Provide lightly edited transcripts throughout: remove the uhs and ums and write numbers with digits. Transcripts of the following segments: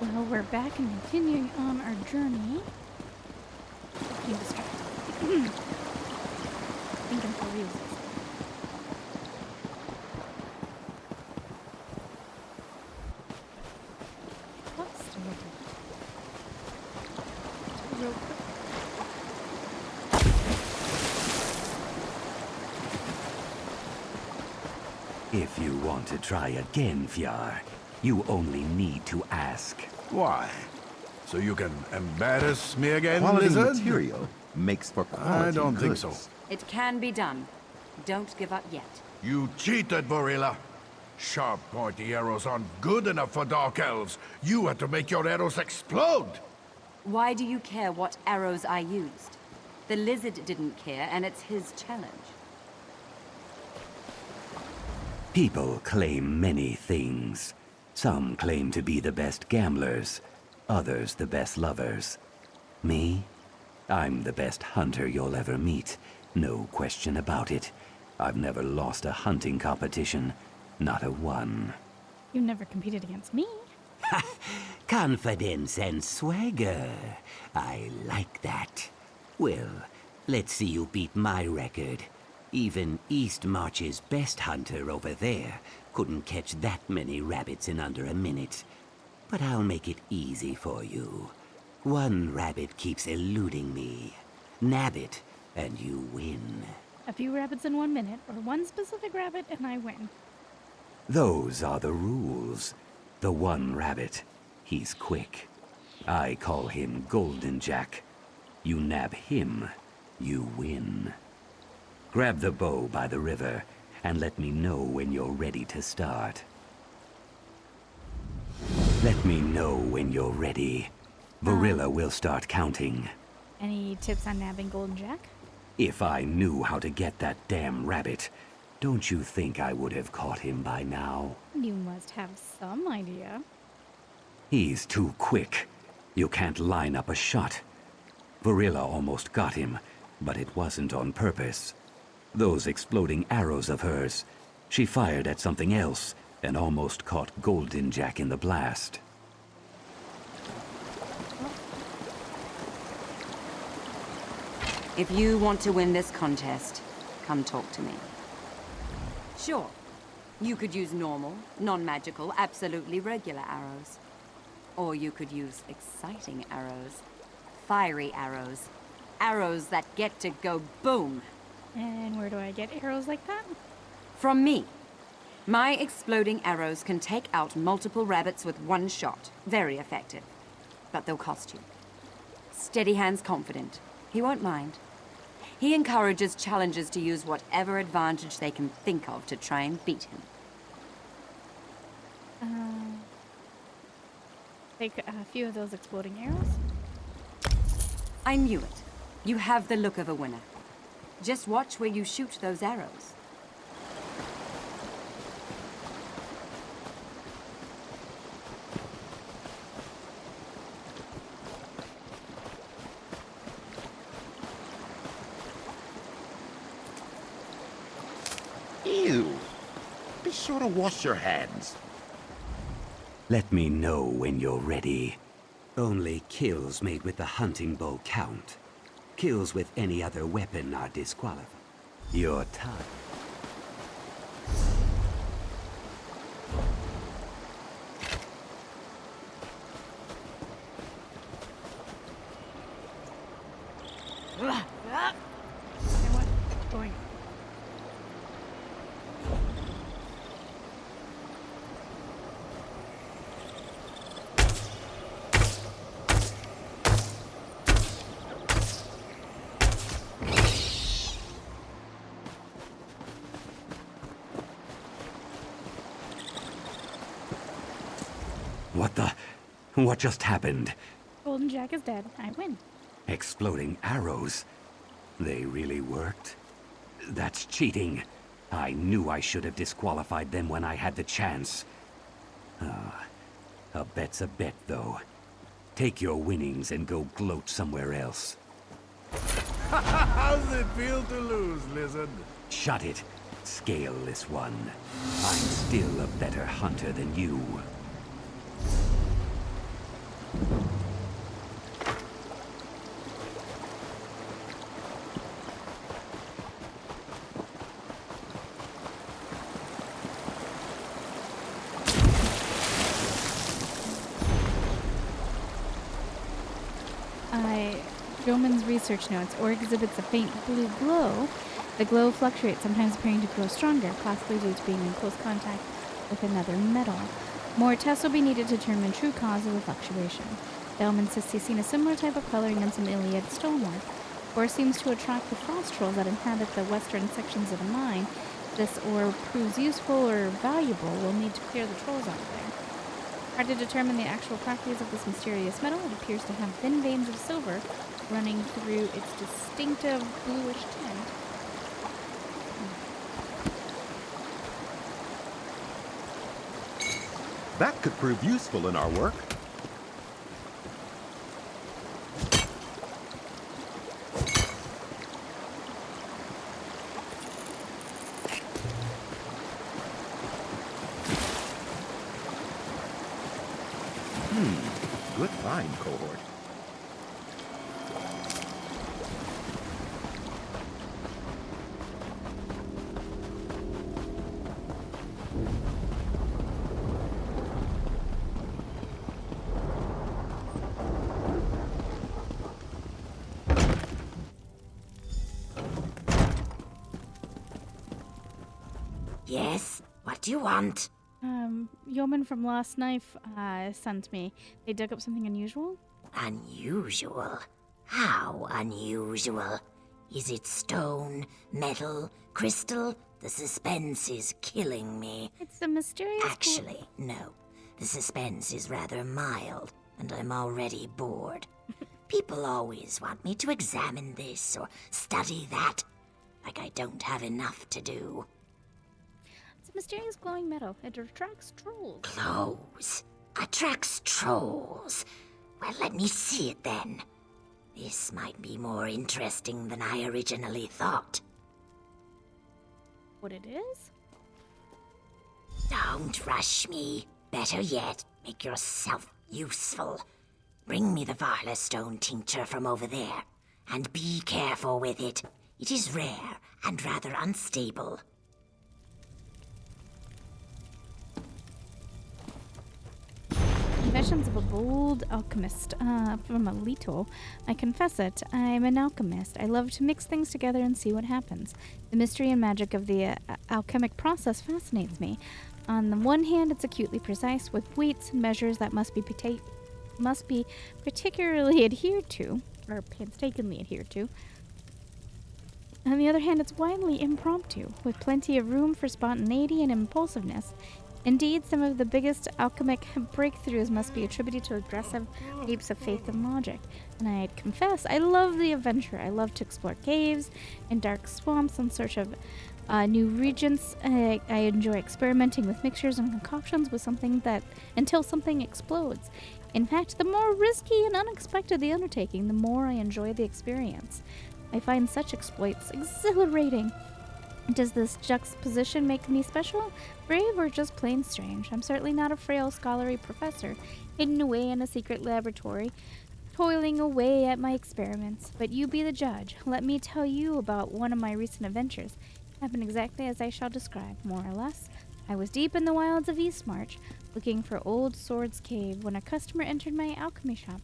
Well, we're back and continuing on our journey. Being distracted. Thinking for real. What's the matter? Real quick. If you want to try again, Fyar, you only need to ask. Why? So you can embarrass me again, Quality lizard? material makes for quality I don't think goods. so. It can be done. Don't give up yet. You cheated, Vorilla. Sharp, pointy arrows aren't good enough for Dark Elves. You had to make your arrows explode! Why do you care what arrows I used? The lizard didn't care, and it's his challenge. People claim many things. Some claim to be the best gamblers, others the best lovers. Me? I'm the best hunter you'll ever meet. No question about it. I've never lost a hunting competition. Not a one. You never competed against me. Confidence and swagger. I like that. Well, let's see you beat my record. Even East March's best hunter over there couldn't catch that many rabbits in under a minute. But I'll make it easy for you. One rabbit keeps eluding me. Nab it, and you win. A few rabbits in 1 minute, or one specific rabbit, and I win. Those are the rules. The one rabbit, he's quick. I call him Golden Jack. You nab him, you win. Grab the bow by the river, and let me know when you're ready to start. Let me know when you're ready. Vorilla will start counting. Any tips on nabbing Golden Jack? If I knew how to get that damn rabbit, don't you think I would have caught him by now? You must have some idea. He's too quick. You can't line up a shot. Vorilla almost got him, but it wasn't on purpose. Those exploding arrows of hers, she fired at something else and almost caught Golden Jack in the blast. If you want to win this contest, come talk to me. Sure, you could use normal, non-magical, absolutely regular arrows. Or you could use exciting arrows. Fiery arrows. Arrows that get to go boom. And where do I get arrows like that? From me. My exploding arrows can take out multiple rabbits with one shot. Very effective. But they'll cost you. Steady Hand's confident. He won't mind. He encourages challengers to use whatever advantage they can think of to try and beat him. Take a few of those exploding arrows. I knew it. You have the look of a winner. Just watch where you shoot those arrows. Ew. Be sure to wash your hands. Let me know when you're ready. Only kills made with the hunting bow count. Kills with any other weapon are disqualified. Your time. And what's going on? What just happened? Golden Jack is dead. I win. Exploding arrows? They really worked? That's cheating. I knew I should have disqualified them when I had the chance. A bet's a bet, though. Take your winnings and go gloat somewhere else. How's it feel to lose, lizard? Shut it. Scaleless one. I'm still a better hunter than you. Yeoman's research notes, ore exhibits a faint blue glow. The glow fluctuates, sometimes appearing to grow stronger, possibly due to being in close contact with another metal. More tests will be needed to determine true cause of the fluctuation. Yeoman insists he's seen a similar type of coloring in some Iliad stonework. Ore seems to attract the frost trolls that inhabit the western sections of the mine. If this ore proves useful or valuable, we'll need to clear the trolls out there. Hard to determine the actual properties of this mysterious metal. It appears to have thin veins of silver running through its distinctive bluish tint. That could prove useful in our work. Good find, cohort. Yes? What do you want? Yeoman from Lost Knife sent me. They dug up something unusual? Unusual? How unusual? Is it stone, metal, crystal? The suspense is killing me. It's a mysterious... Actually, no. The suspense is rather mild, and I'm already bored. People always want me to examine this or study that, like I don't have enough to do. It's a mysterious glowing metal. It attracts trolls. Glows. Attracts trolls. Well, let me see it then. This might be more interesting than I originally thought. What it is? Don't rush me. Better yet, make yourself useful. Bring me the Varla stone tincture from over there, and be careful with it. It is rare and rather unstable. Confessions of a bold alchemist from Alito. I confess it, I'm an alchemist. I love to mix things together and see what happens. The mystery and magic of the alchemic process fascinates me. On the one hand, it's acutely precise, with weights and measures that must be particularly adhered to, or painstakingly adhered to. On the other hand, it's widely impromptu, with plenty of room for spontaneity and impulsiveness. Indeed, some of the biggest alchemic breakthroughs must be attributed to aggressive leaps of faith and logic. And I'd confess, I love the adventure. I love to explore caves and dark swamps in search of new regions. I enjoy experimenting with mixtures and concoctions with until something explodes. In fact, the more risky and unexpected the undertaking, the more I enjoy the experience. I find such exploits exhilarating. Does this juxtaposition make me special, brave, or just plain strange? I'm certainly not a frail scholarly professor, hidden away in a secret laboratory, toiling away at my experiments. But you be the judge. Let me tell you about one of my recent adventures. It happened exactly as I shall describe, more or less. I was deep in the wilds of Eastmarch, looking for Old Sword's Cave, when a customer entered my alchemy shop.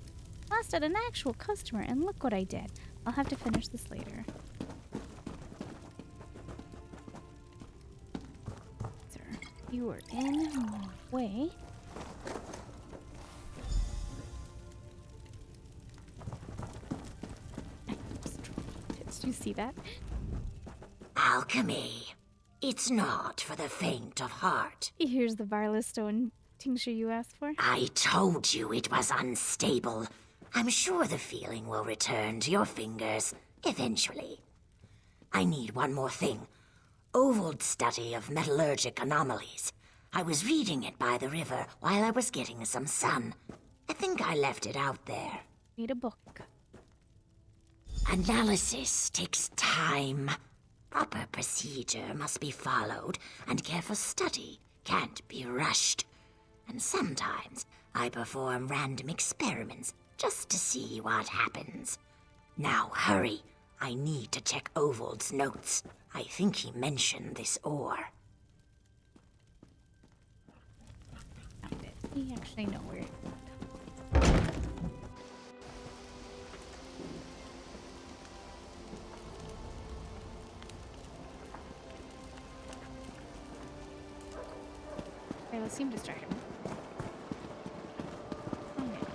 Lasted an actual customer, and look what I did. I'll have to finish this later. You are in my way. Did you see that? Alchemy. It's not for the faint of heart. Here's the Varla stone tincture you asked for. I told you it was unstable. I'm sure the feeling will return to your fingers eventually. I need one more thing. Ovold's study of metallurgic anomalies. I was reading it by the river while I was getting some sun. I think I left it out there. Read a book. Analysis takes time. Proper procedure must be followed, and careful study can't be rushed. And sometimes I perform random experiments just to see what happens. Now hurry. I need to check Ovold's notes. I think he mentioned this ore. Found it. We actually know where. seem distracted. Okay.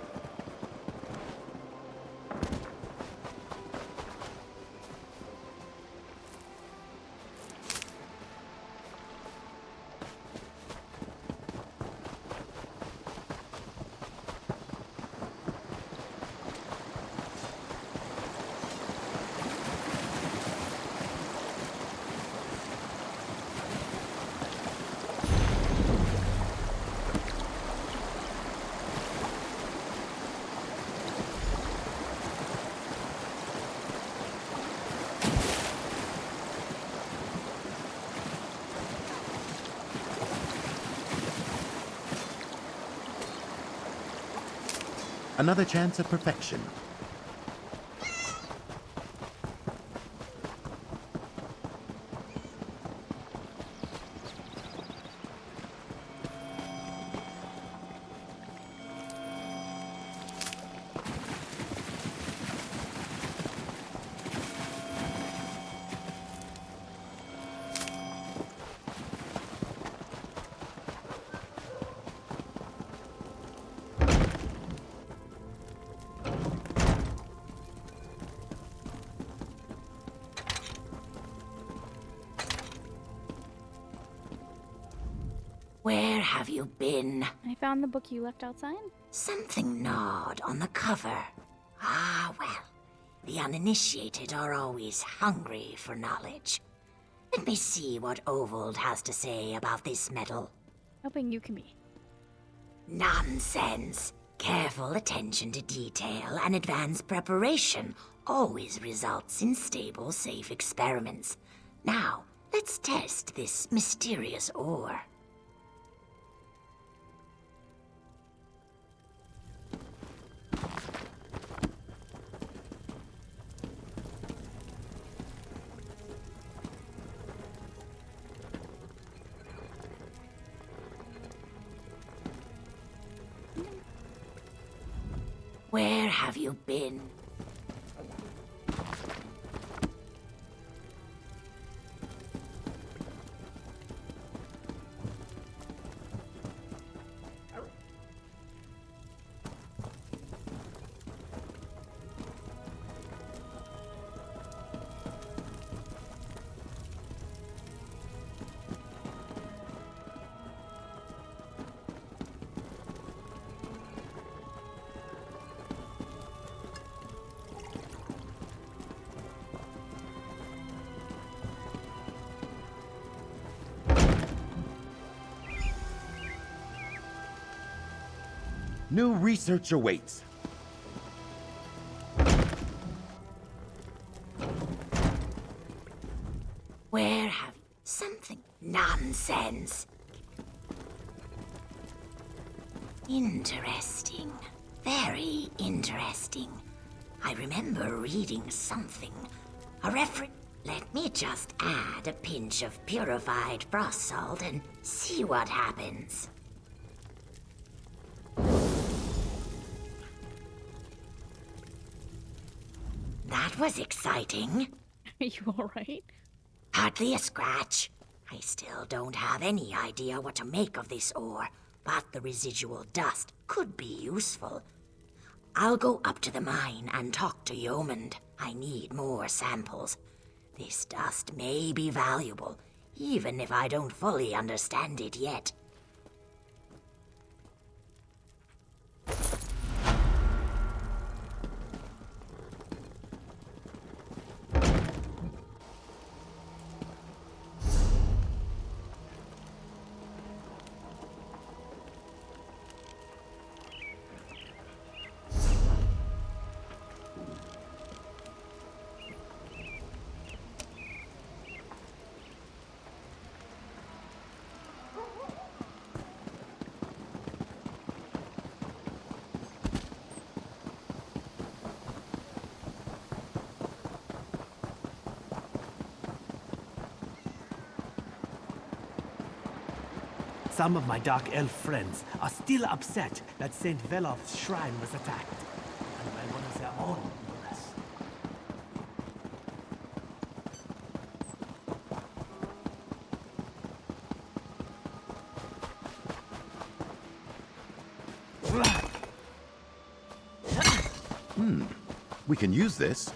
Another chance at perfection. Where have you been? I found the book you left outside. Something gnawed on the cover. Ah, well. The uninitiated are always hungry for knowledge. Let me see what Ovold has to say about this metal. Hoping you can be. Nonsense. Careful attention to detail and advanced preparation always results in stable, safe experiments. Now, let's test this mysterious ore. Where have you been? New research awaits. Where have something? Nonsense. Interesting. Very interesting. I remember reading something. A reference. Let me just add a pinch of purified frost salt and see what happens. That was exciting. Are you alright? Hardly a scratch. I still don't have any idea what to make of this ore, but the residual dust could be useful. I'll go up to the mine and talk to Yeomand. I need more samples. This dust may be valuable, even if I don't fully understand it yet. Some of my Dark Elf friends are still upset that St. Velof's shrine was attacked, and by one of their own, no less. We can use this.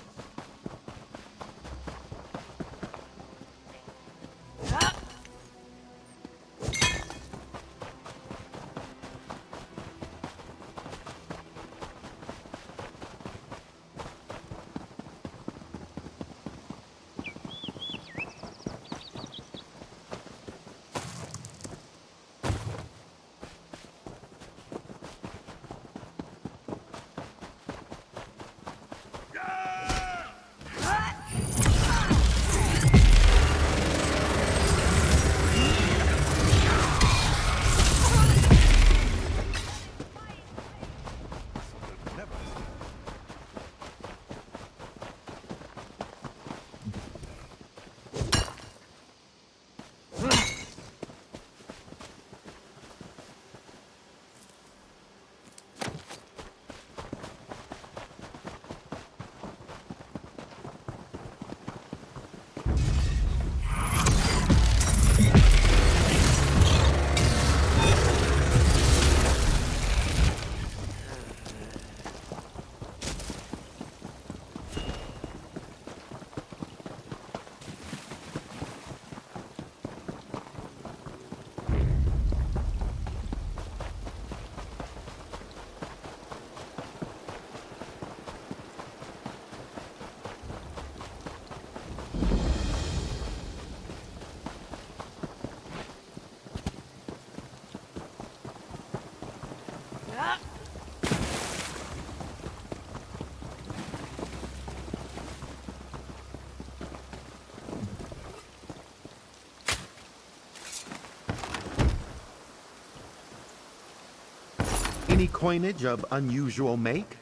Any coinage of unusual make?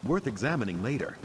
Worth examining later.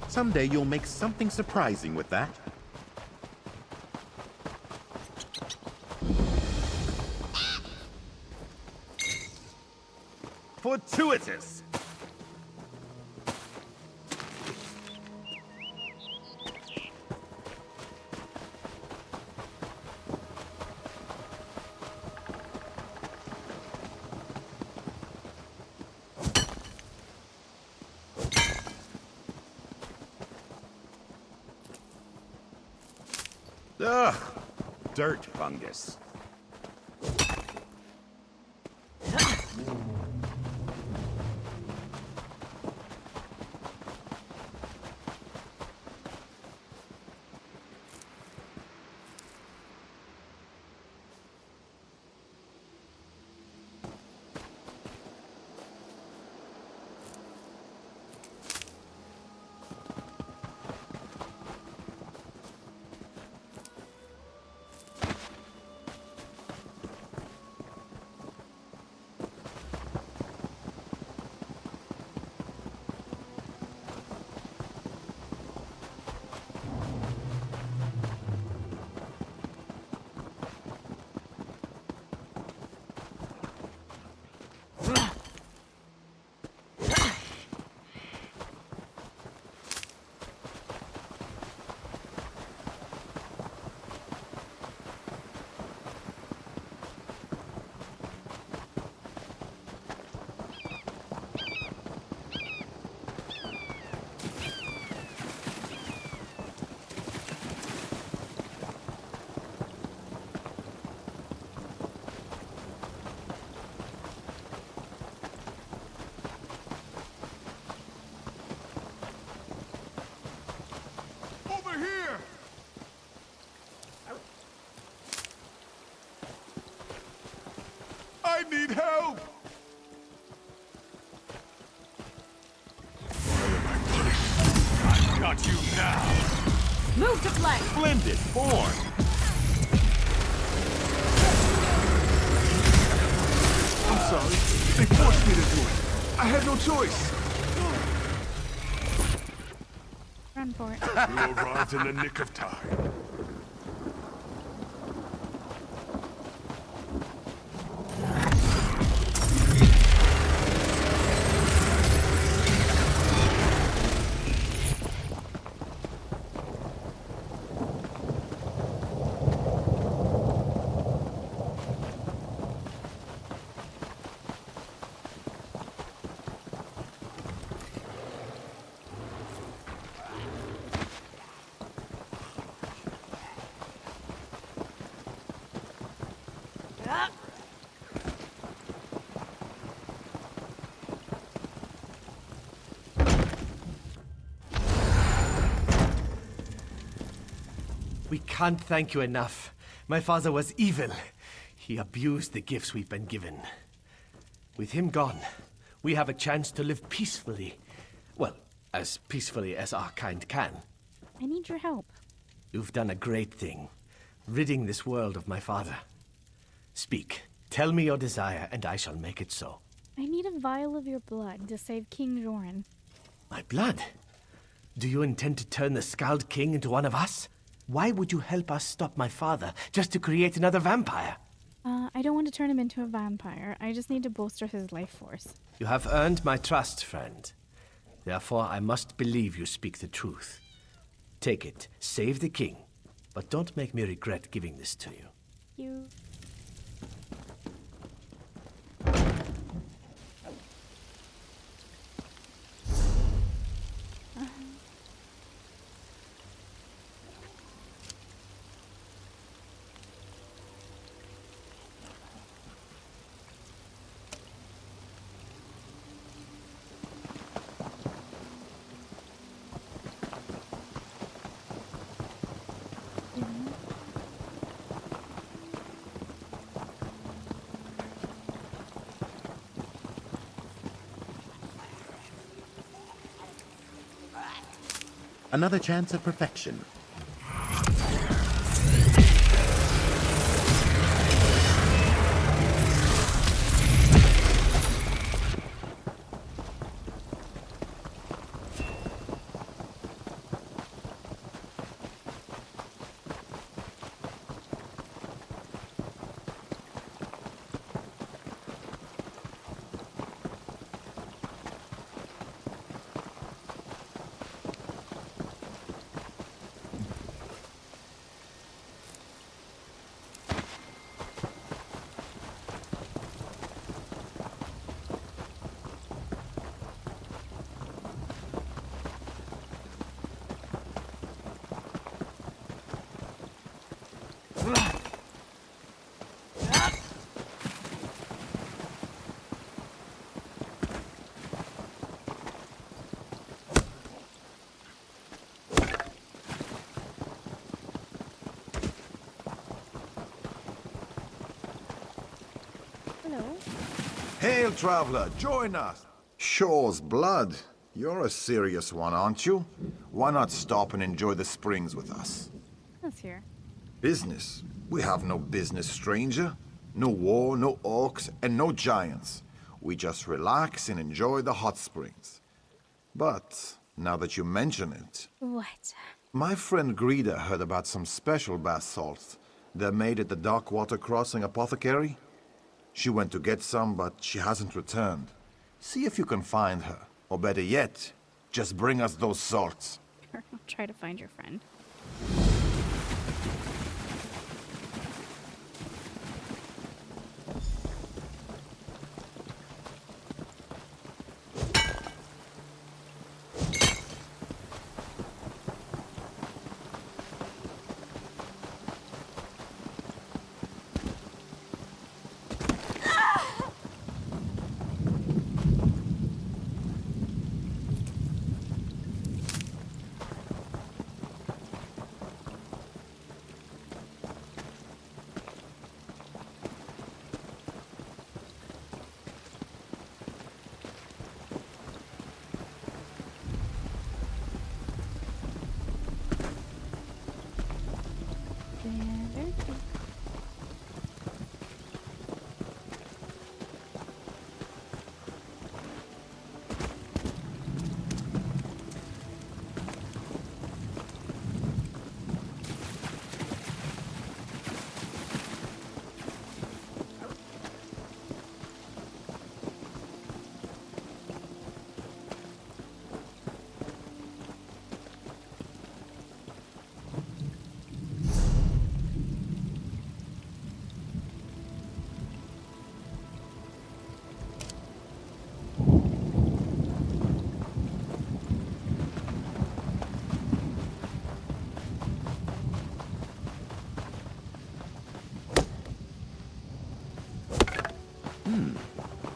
Someday you'll make something surprising with that. Fortuitous! Ugh! Dirt fungus. got you now! Move to play! Splendid form! I'm sorry. They forced me to do it. I had no choice. Run for it. You arrived in the nick of time. We can't thank you enough. My father was evil. He abused the gifts we've been given. With him gone, we have a chance to live peacefully. Well, as peacefully as our kind can. I need your help. You've done a great thing, ridding this world of my father. Speak. Tell me your desire, and I shall make it so. I need a vial of your blood to save King Joran. My blood? Do you intend to turn the Scald King into one of us? Why would you help us stop my father, just to create another vampire? I don't want to turn him into a vampire. I just need to bolster his life force. You have earned my trust, friend. Therefore, I must believe you speak the truth. Take it, save the king, but don't make me regret giving this to you. You. Another chance of perfection. Hail, traveler, join us. Shaw's blood. You're a serious one, aren't you? Why not stop and enjoy the springs with us? Let's hear. Business? We have no business, stranger. No war, no orcs, and no giants. We just relax and enjoy the hot springs. But, now that you mention it... What? My friend Greta heard about some special bath salts they're made at the Darkwater Crossing Apothecary. She went to get some, but she hasn't returned. See if you can find her. Or better yet, just bring us those salts. I'll try to find your friend.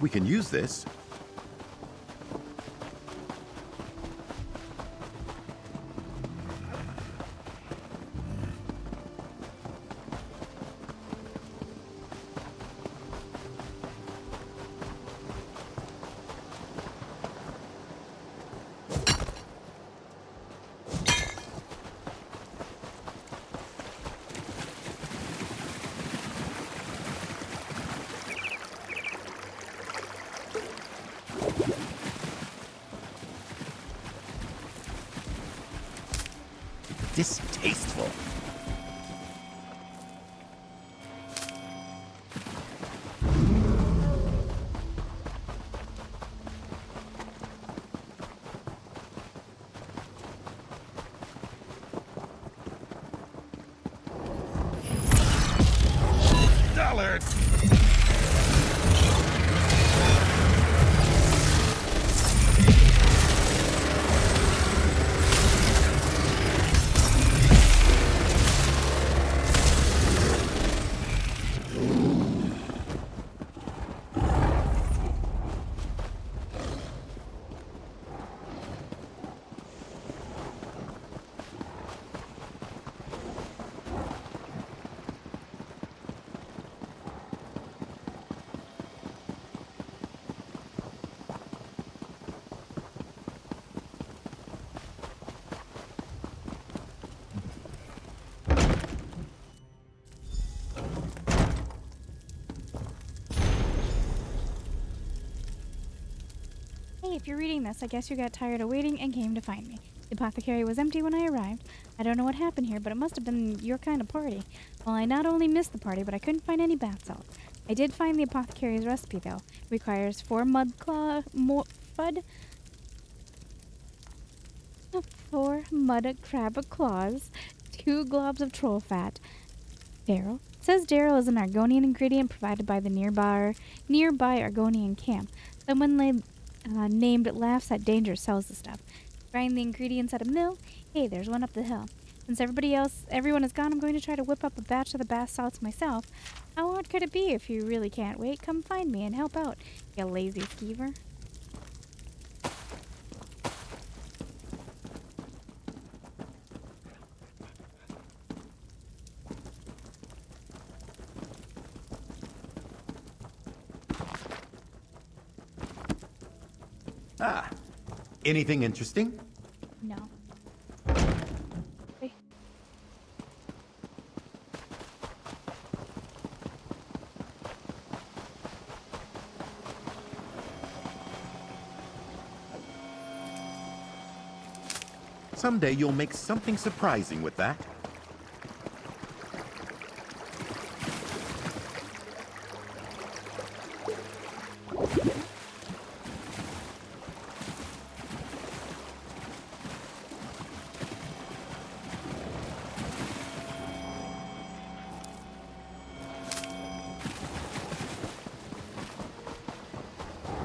We can use this. Distasteful. Dollar! Hey, if you're reading this, I guess you got tired of waiting and came to find me. The apothecary was empty when I arrived. I don't know what happened here, but it must have been your kind of party. Well, I not only missed the party, but I couldn't find any bath salts. I did find the apothecary's recipe, though. It requires 4 mud crab claws, 2 globs of troll fat. Daryl. It says Daryl is an Argonian ingredient provided by the nearby Argonian camp. Someone named Laughs at Danger sells the stuff. Grind the ingredients at a mill. Hey, there's one up the hill. Since everyone is gone, I'm going to try to whip up a batch of the bath salts myself. How hard could it be? If you really can't wait, come find me and help out, you lazy skeever. Ah, anything interesting? No. Wait. Someday you'll make something surprising with that.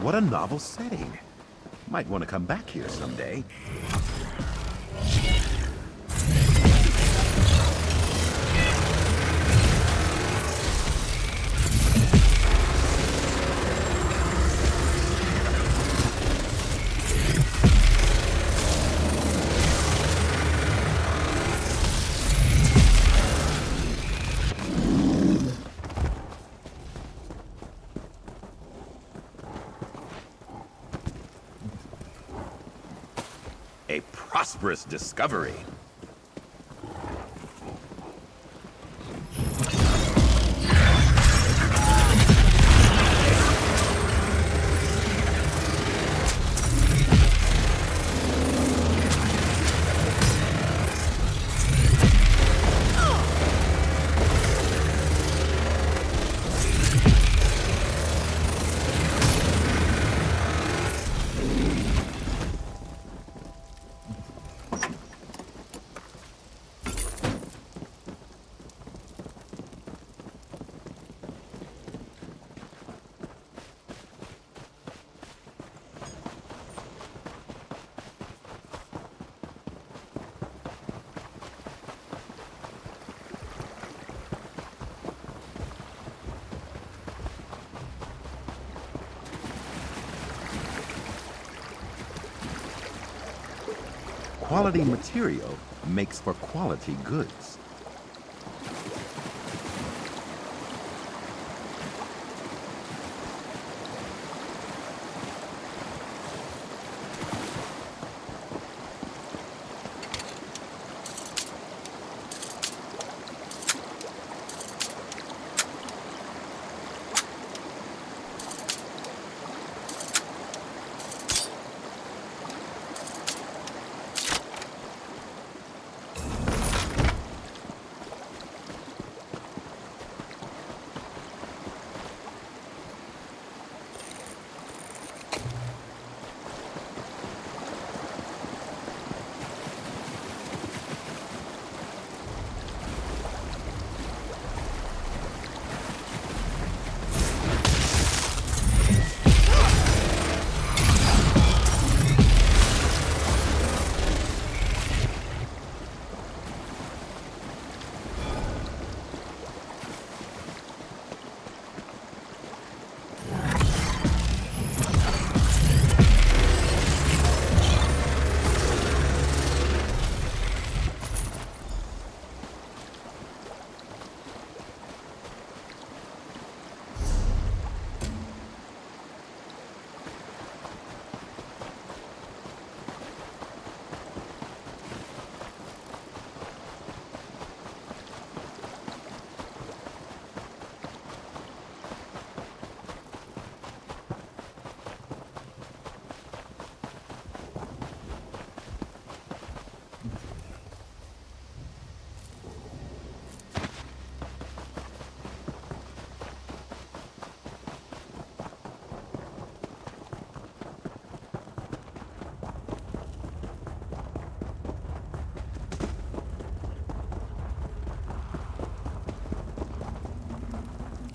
What a novel setting. Might want to come back here someday. A prosperous discovery. Quality material makes for quality goods.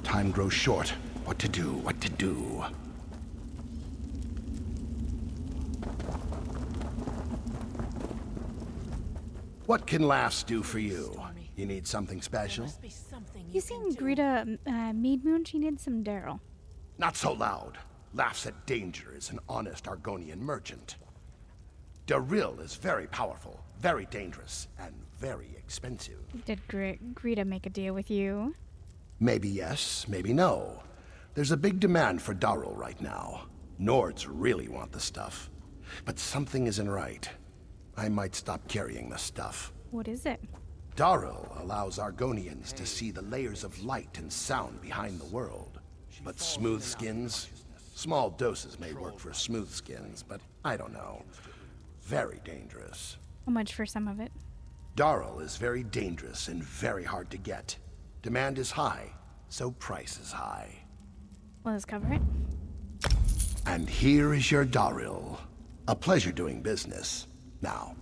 Time grows short. What to do, what to do? What can laughs do for you? You need something special? You seen Greta Mead Moon? She needs some Daryl. Not so loud. Laughs at danger is an honest Argonian merchant. Daryl is very powerful, very dangerous, and very expensive. Did Greta make a deal with you? Maybe yes, maybe no. There's a big demand for Daryl right now. Nords really want the stuff. But something isn't right. I might stop carrying the stuff. What is it? Daryl allows Argonians to see the layers of light and sound behind the world. But smooth skins? Small doses may work for smooth skins, but I don't know. Very dangerous. How much for some of it? Daryl is very dangerous and very hard to get. Demand is high, so price is high. Will this cover it? And here is your Daryl. A pleasure doing business. Now.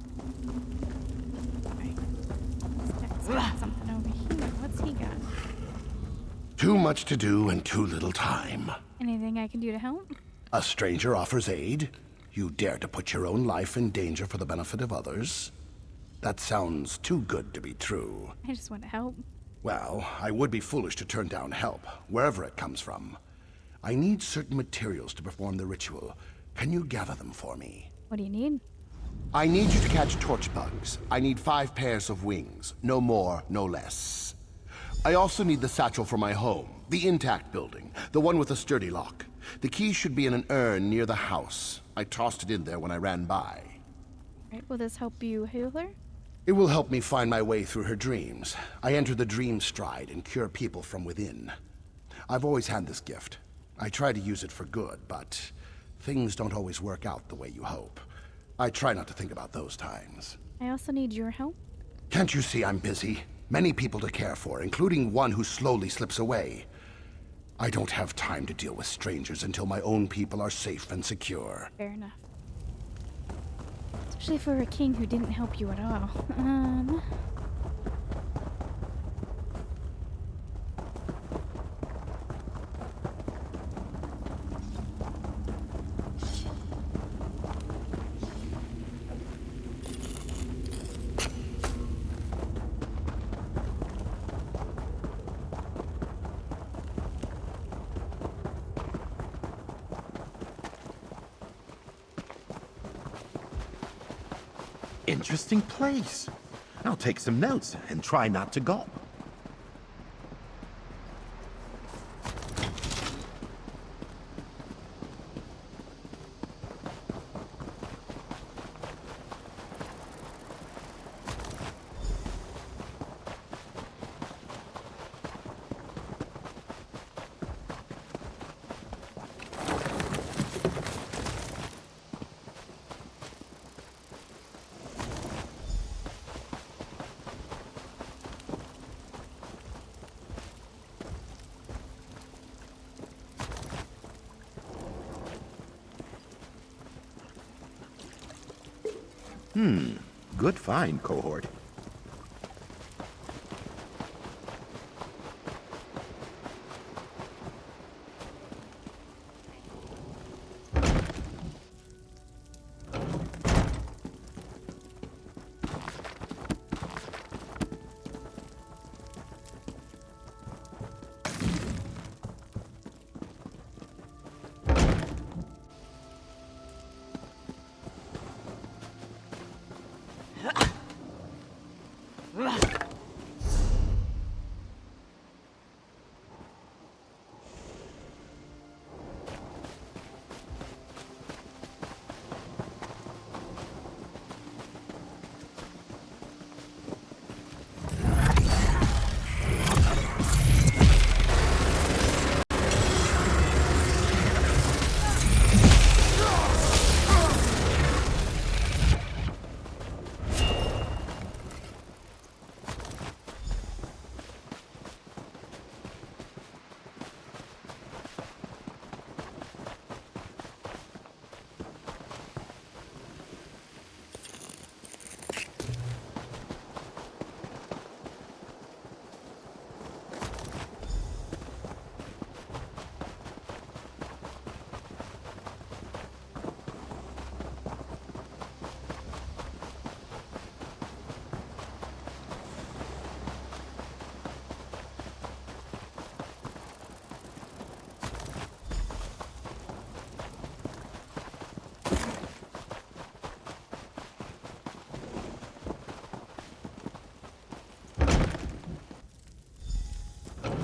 He's got something over here. What's he got? Too much to do and too little time. Anything I can do to help? A stranger offers aid. You dare to put your own life in danger for the benefit of others? That sounds too good to be true. I just want to help. Well, I would be foolish to turn down help, wherever it comes from. I need certain materials to perform the ritual. Can you gather them for me? What do you need? I need you to catch torch bugs. I need 5 pairs of wings. No more, no less. I also need the satchel for my home. The intact building. The one with a sturdy lock. The key should be in an urn near the house. I tossed it in there when I ran by. Right, will this help you heal her? It will help me find my way through her dreams. I enter the dream stride and cure people from within. I've always had this gift. I try to use it for good, but things don't always work out the way you hope. I try not to think about those times. I also need your help. Can't you see I'm busy? Many people to care for, including one who slowly slips away. I don't have time to deal with strangers until my own people are safe and secure. Fair enough. Especially for a king who didn't help you at all. Interesting place. I'll take some notes and try not to gulp. Good find, cohort.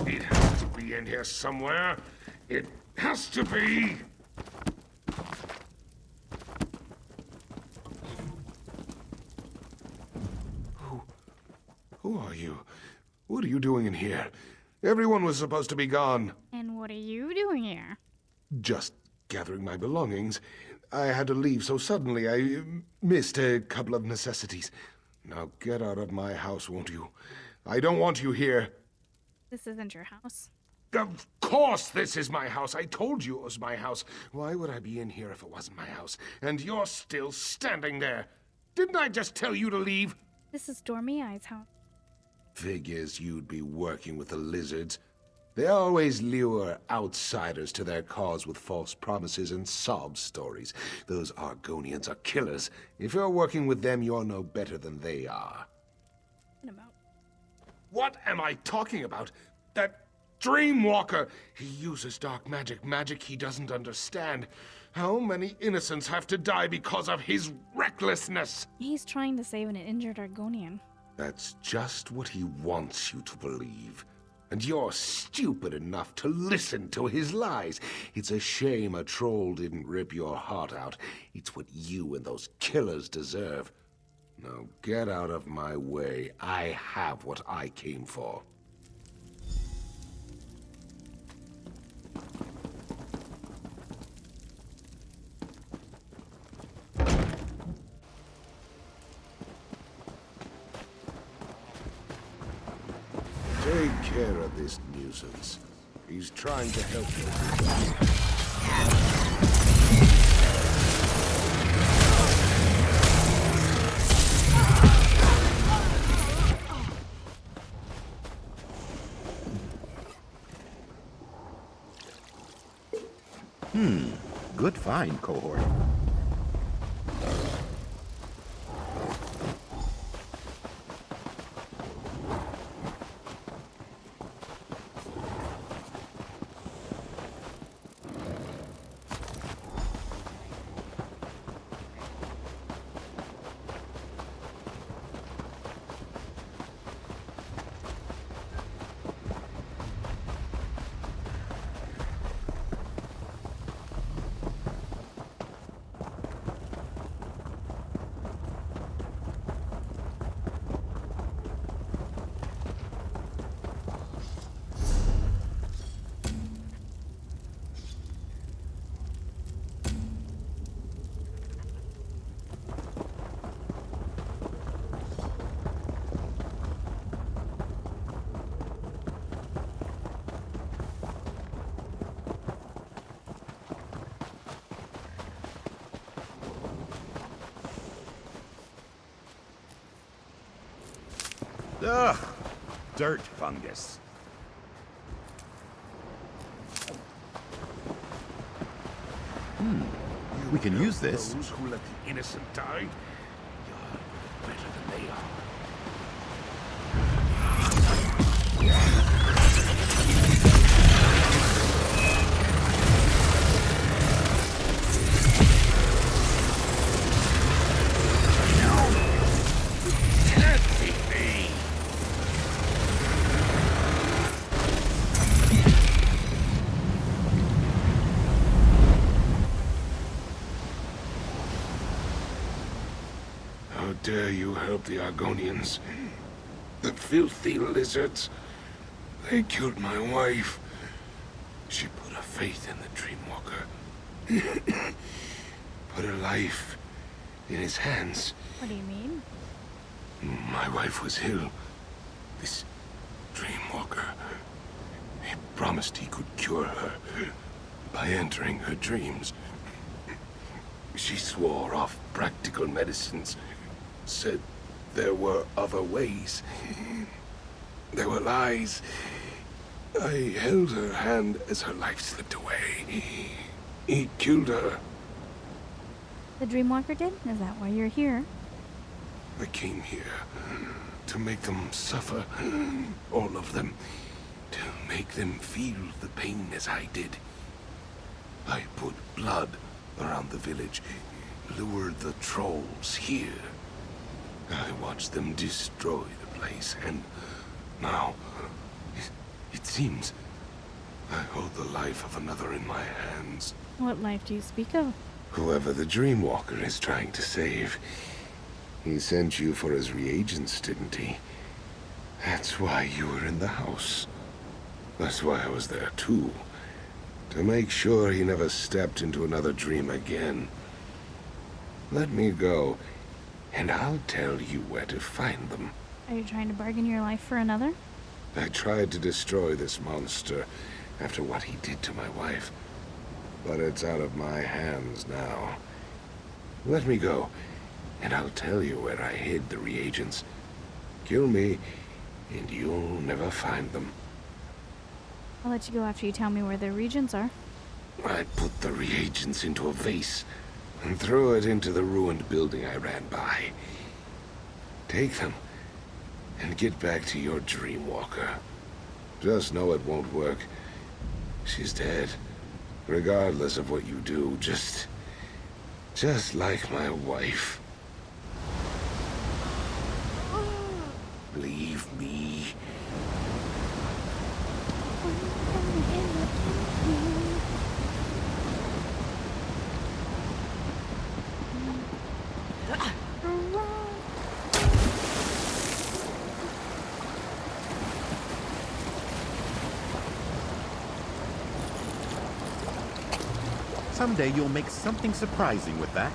It has to be in here somewhere. It has to be. Who are you? What are you doing in here? Everyone was supposed to be gone. And what are you doing here? Just gathering my belongings. I had to leave so suddenly I missed a couple of necessities. Now get out of my house, won't you? I don't want you here. This isn't your house. Of course this is my house. I told you it was my house. Why would I be in here if it wasn't my house? And you're still standing there. Didn't I just tell you to leave? This is Stormy Eye's house. Figures you'd be working with the lizards. They always lure outsiders to their cause with false promises and sob stories. Those Argonians are killers. If you're working with them, you're no better than they are. What am I talking about? That Dreamwalker! He uses dark magic, magic he doesn't understand. How many innocents have to die because of his recklessness? He's trying to save an injured Argonian. That's just what he wants you to believe. And you're stupid enough to listen to his lies. It's a shame a troll didn't rip your heart out. It's what you and those killers deserve. Now get out of my way. I have what I came for. Take care of this nuisance. He's trying to help you. Good find, cohort. Ugh! Dirt fungus. We can use this. Those who let the innocent die, you're better than they are. How dare you help the Argonians? The filthy lizards. They killed my wife. She put her faith in the Dreamwalker. Put her life in his hands. What do you mean? My wife was ill. This Dreamwalker, he promised he could cure her by entering her dreams. She swore off practical medicines, said there were other ways. There were lies. I held her hand as her life slipped away. He killed her. The Dreamwalker did? Is that why you're here? I came here to make them suffer, all of them, to make them feel the pain as I did. I put blood around the village, lured the trolls here. I watched them destroy the place, and now, it seems I hold the life of another in my hands. What life do you speak of? Whoever the Dreamwalker is trying to save. He sent you for his reagents, didn't he? That's why you were in the house. That's why I was there too. To make sure he never stepped into another dream again. Let me go, and I'll tell you where to find them. Are you trying to bargain your life for another? I tried to destroy this monster after what he did to my wife. But it's out of my hands now. Let me go, and I'll tell you where I hid the reagents. Kill me, and you'll never find them. I'll let you go after you tell me where the reagents are. I put the reagents into a vase and threw it into the ruined building I ran by. Take them and get back to your Dreamwalker. Just know it won't work. She's dead. Regardless of what you do, just like my wife. Leave me. Someday you'll make something surprising with that.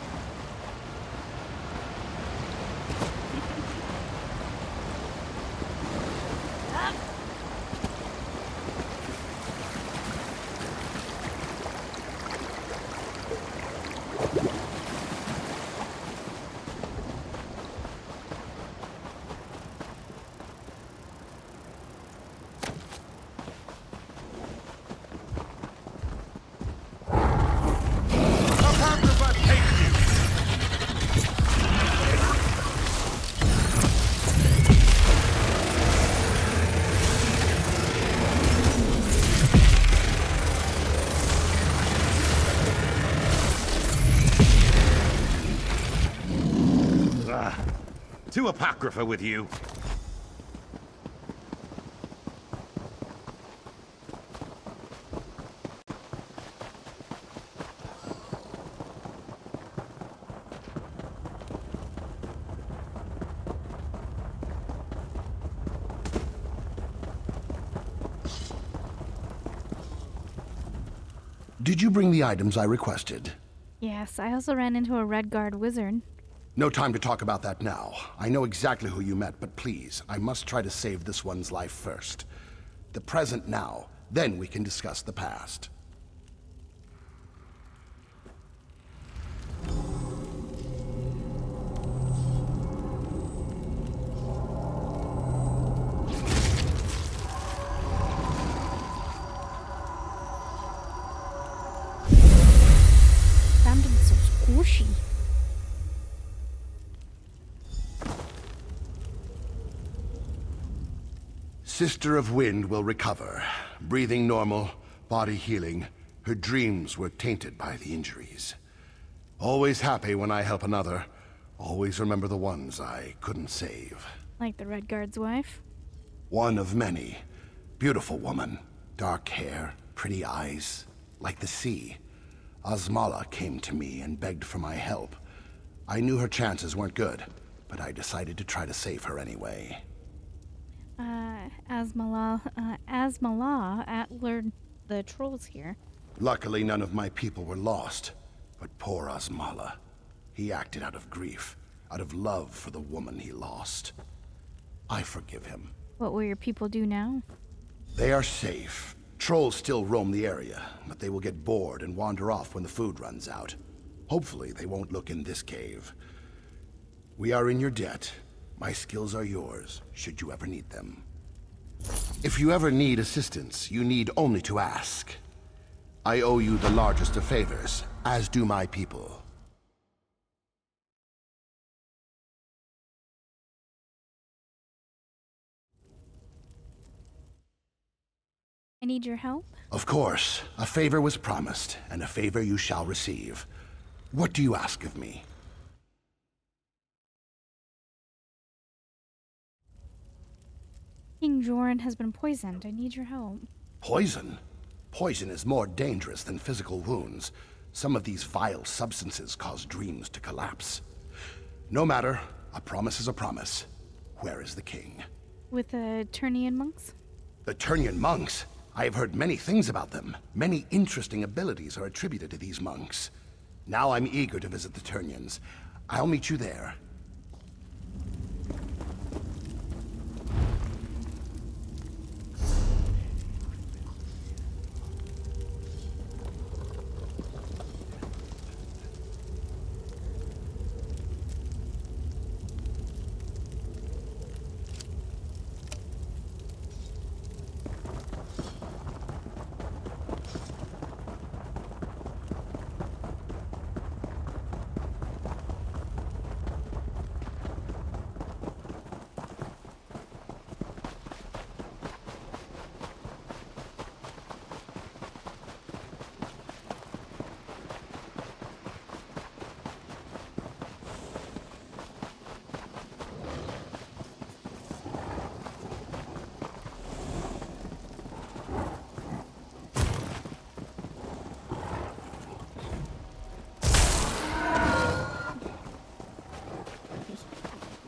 To Apocrypha with you. Did you bring the items I requested? Yes, I also ran into a Red Guard wizard. No time to talk about that now. I know exactly who you met, but please, I must try to save this one's life first. The present now, then we can discuss the past. Yoshi. Sister of Wind will recover. Breathing normal, body healing. Her dreams were tainted by the injuries. Always happy when I help another. Always remember the ones I couldn't save. Like the Red Guard's wife? One of many. Beautiful woman. Dark hair, pretty eyes, like the sea. Osmala came to me and begged for my help. I knew her chances weren't good, but I decided to try to save her anyway. Asmala lured the trolls here. Luckily, none of my people were lost. But poor Osmala. He acted out of grief, out of love for the woman he lost. I forgive him. What will your people do now? They are safe. Trolls still roam the area, but they will get bored and wander off when the food runs out. Hopefully, they won't look in this cave. We are in your debt. My skills are yours, should you ever need them. If you ever need assistance, you need only to ask. I owe you the largest of favors, as do my people. I need your help. Of course. A favor was promised, and a favor you shall receive. What do you ask of me? King Joran has been poisoned. I need your help. Poison? Poison is more dangerous than physical wounds. Some of these vile substances cause dreams to collapse. No matter. A promise is a promise. Where is the king? With the Turnian monks? The Turnian monks? I have heard many things about them. Many interesting abilities are attributed to these monks. Now I'm eager to visit the Turnians. I'll meet you there.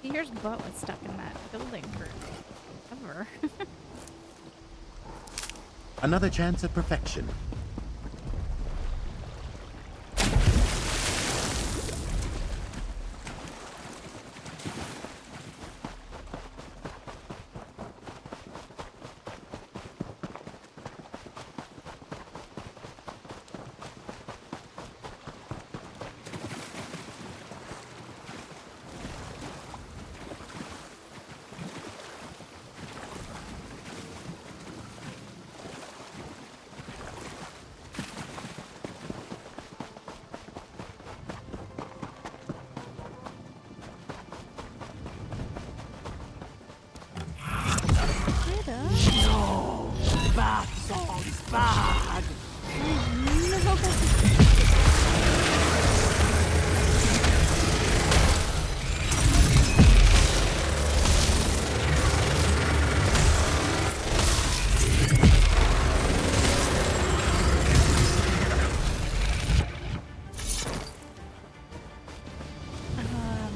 Peter's butt was stuck in that building forever. Another chance at perfection.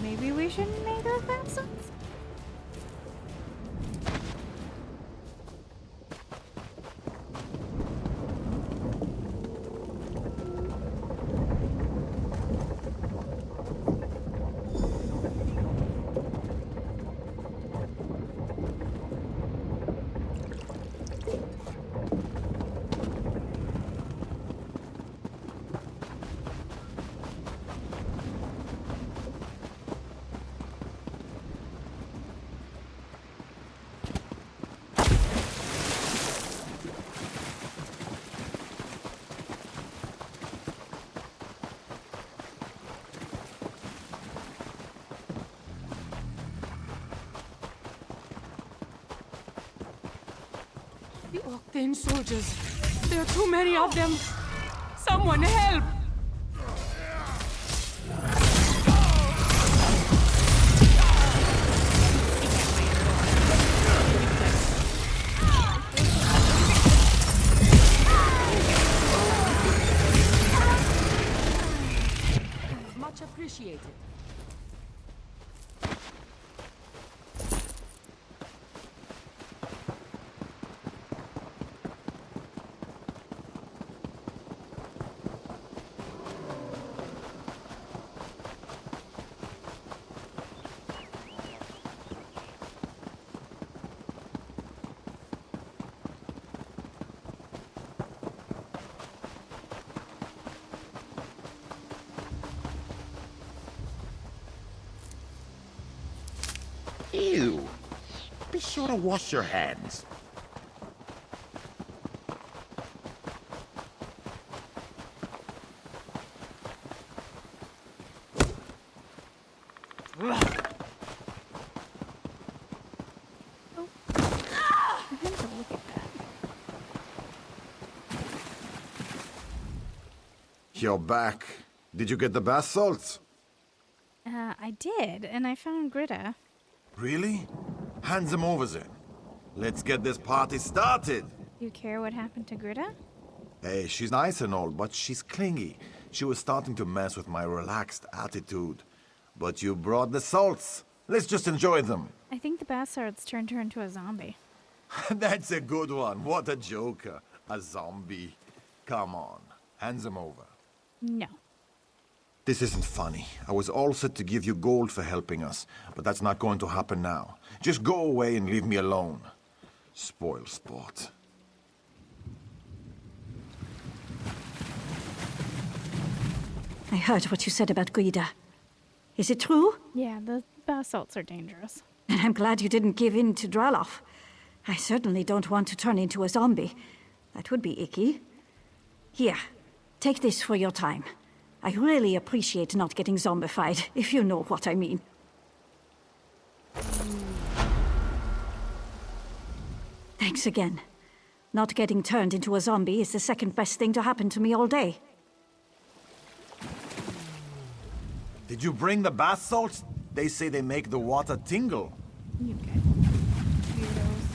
Maybe we shouldn't make our thousands? Orc-Thane soldiers. There are too many of them. Someone help! Much appreciated. Ew. Be sure to wash your hands. You're back. Did you get the bath salts? I did, and I found Gritta. Really? Hand them over then. Let's get this party started. Do you care what happened to Gritta? Hey, she's nice and all, but she's clingy. She was starting to mess with my relaxed attitude. But you brought the salts. Let's just enjoy them. I think the bastards turned her into a zombie. That's a good one. What a joker. A zombie. Come on. Hand them over. No. This isn't funny. I was all set to give you gold for helping us, but that's not going to happen now. Just go away and leave me alone. Spoil sport. I heard what you said about Guida. Is it true? Yeah, the basalts are dangerous. And I'm glad you didn't give in to Draloff. I certainly don't want to turn into a zombie. That would be icky. Here, take this for your time. I really appreciate not getting zombified, if you know what I mean. Thanks again. Not getting turned into a zombie is the second best thing to happen to me all day. Did you bring the bath salts? They say they make the water tingle. You okay? Weirdos.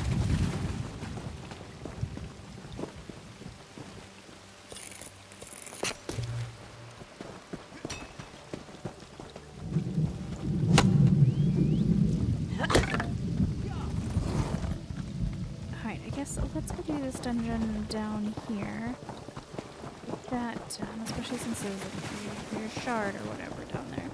Alright, I guess let's go do this dungeon down here. That, especially since there's a weird shard or whatever down there.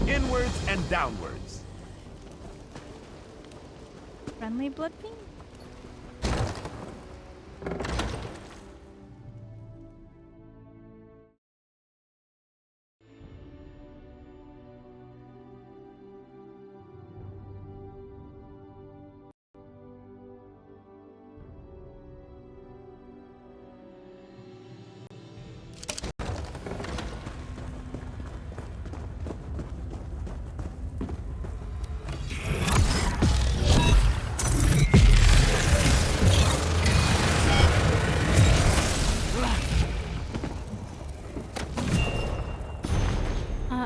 Inwards and downwards. Friendly blood fiend?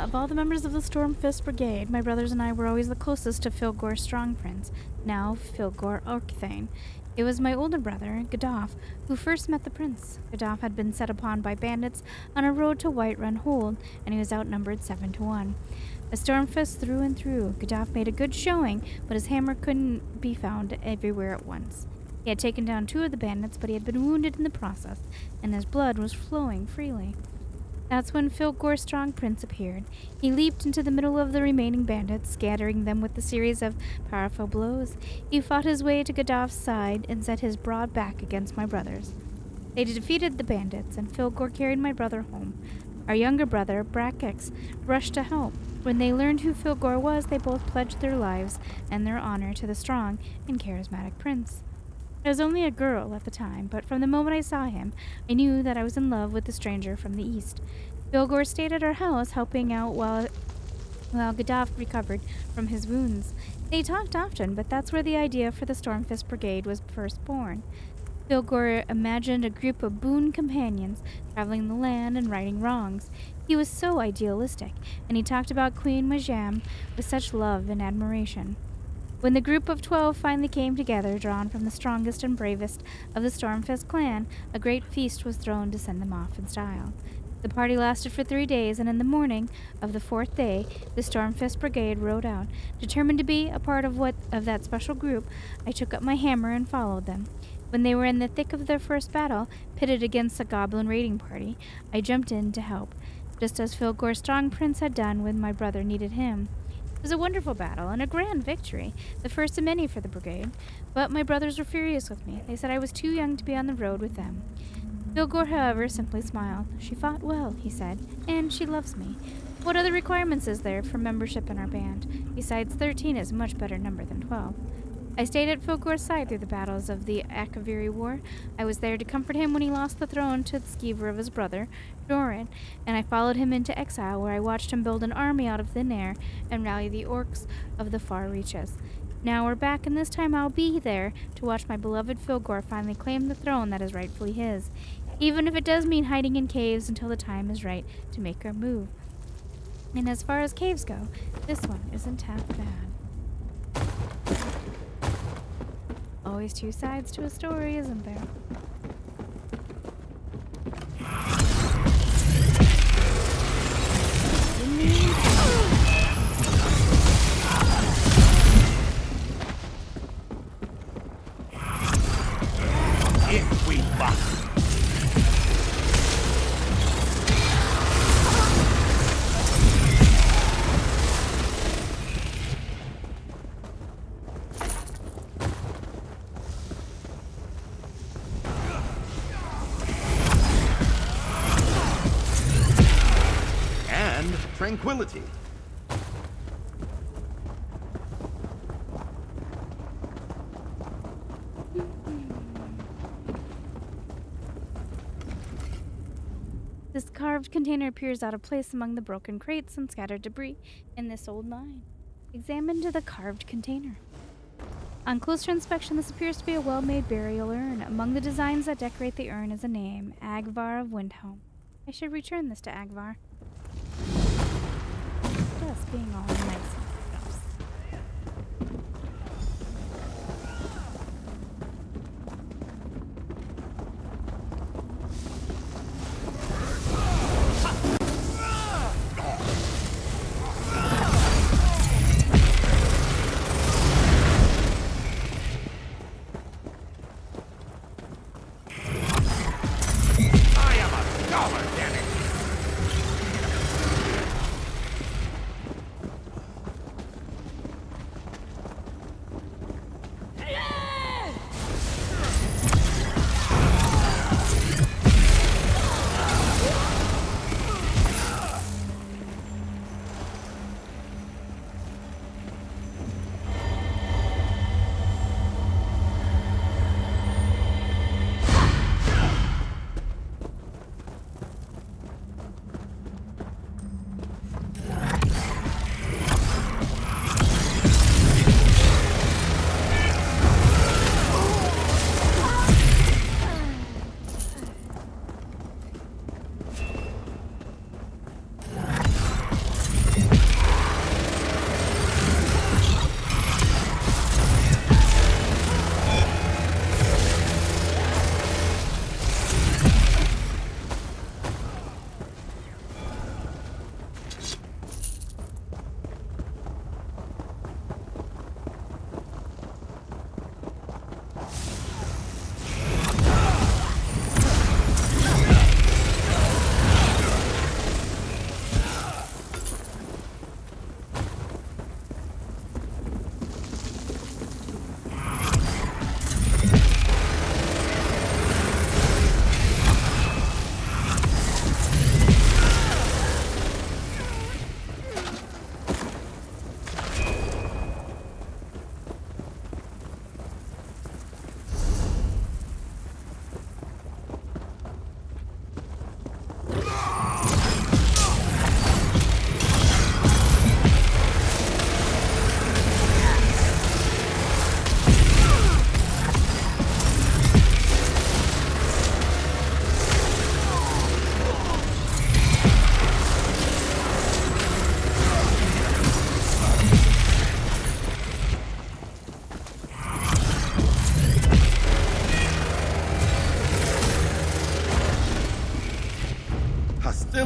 Of all the members of the Stormfist Brigade, my brothers and I were always the closest to Filgor Strongprince, now Filgor Orcthane. It was my older brother, Gadaf, who first met the prince. Gadaf had been set upon by bandits on a road to Whiterun Hold, and he was outnumbered 7-1. A Stormfist through and through, Gadaf made a good showing, but his hammer couldn't be found everywhere at once. He had taken down 2 of the bandits, but he had been wounded in the process, and his blood was flowing freely. That's when Filgor Strongprince appeared. He leaped into the middle of the remaining bandits, scattering them with a series of powerful blows. He fought his way to Gadaf's side and set his broad back against my brothers. They defeated the bandits, and Filgor carried my brother home. Our younger brother, Brackix, rushed to help. When they learned who Filgor was, they both pledged their lives and their honor to the strong and charismatic prince. I was only a girl at the time, but from the moment I saw him, I knew that I was in love with the stranger from the east. Filgor stayed at our house, helping out while Gaddafi recovered from his wounds. They talked often, but that's where the idea for the Stormfist Brigade was first born. Filgor imagined a group of boon companions traveling the land and righting wrongs. He was so idealistic, and he talked about Queen Majam with such love and admiration. When the group of 12 finally came together, drawn from the strongest and bravest of the Stormfist clan, a great feast was thrown to send them off in style. The party lasted for 3 days, and in the morning of the 4th day, the Stormfist Brigade rode out. Determined to be a part of that special group, I took up my hammer and followed them. When they were in the thick of their first battle, pitted against a goblin raiding party, I jumped in to help, just as Filgor's strong prince had done when my brother needed him. It was a wonderful battle and a grand victory, the first of many for the brigade, but my brothers were furious with me. They said I was too young to be on the road with them. Filgor, however, simply smiled. She fought well, he said, and she loves me. What other requirements is there for membership in our band? Besides, 13 is a much better number than 12. I stayed at Filgor's side through the battles of the Akaviri War. I was there to comfort him when he lost the throne to the skeever of his brother, Doran, and I followed him into exile, where I watched him build an army out of thin air and rally the orcs of the far reaches. Now we're back, and this time I'll be there to watch my beloved Filgor finally claim the throne that is rightfully his, even if it does mean hiding in caves until the time is right to make our move. And as far as caves go, this one isn't half bad. Always two sides to a story, isn't there? If we must. Tranquility. This carved container appears out of place among the broken crates and scattered debris in this old mine. Examine to the carved container. On closer inspection, this appears to be a well-made burial urn. Among the designs that decorate the urn is a name, Agvar of Windhelm. I should return this to Agvar. Just being all nice and stuff. I am a scholar, damn it!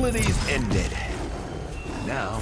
Hostilities ended. Now,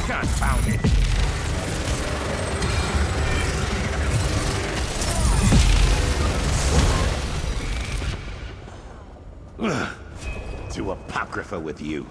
confound it. To Apocrypha with you.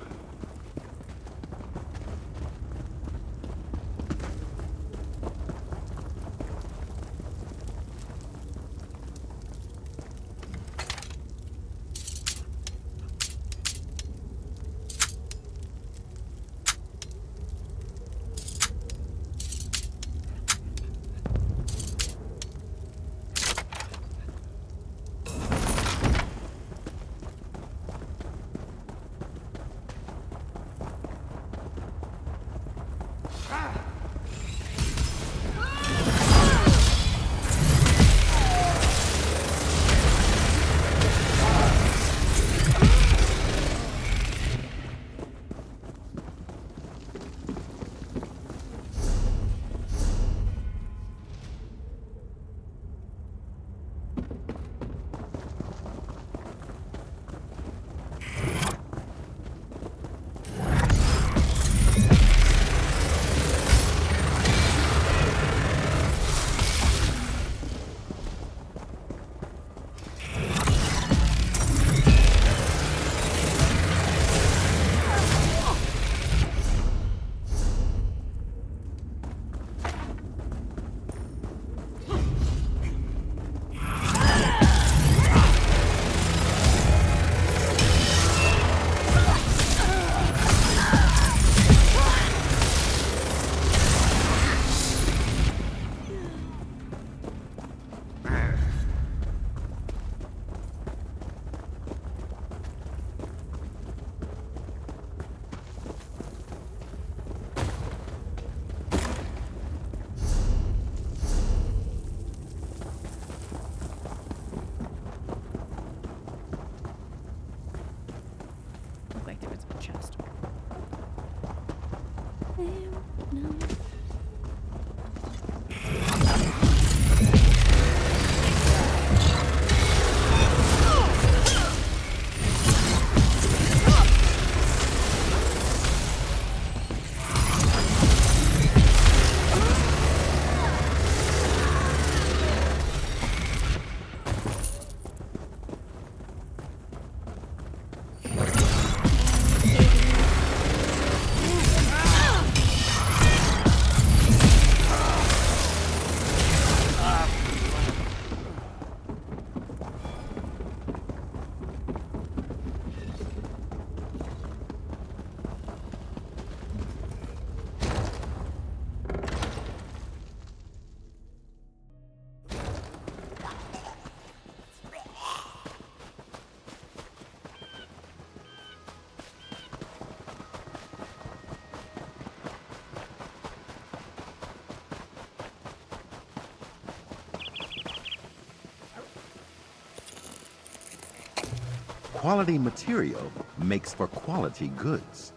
Quality material makes for quality goods.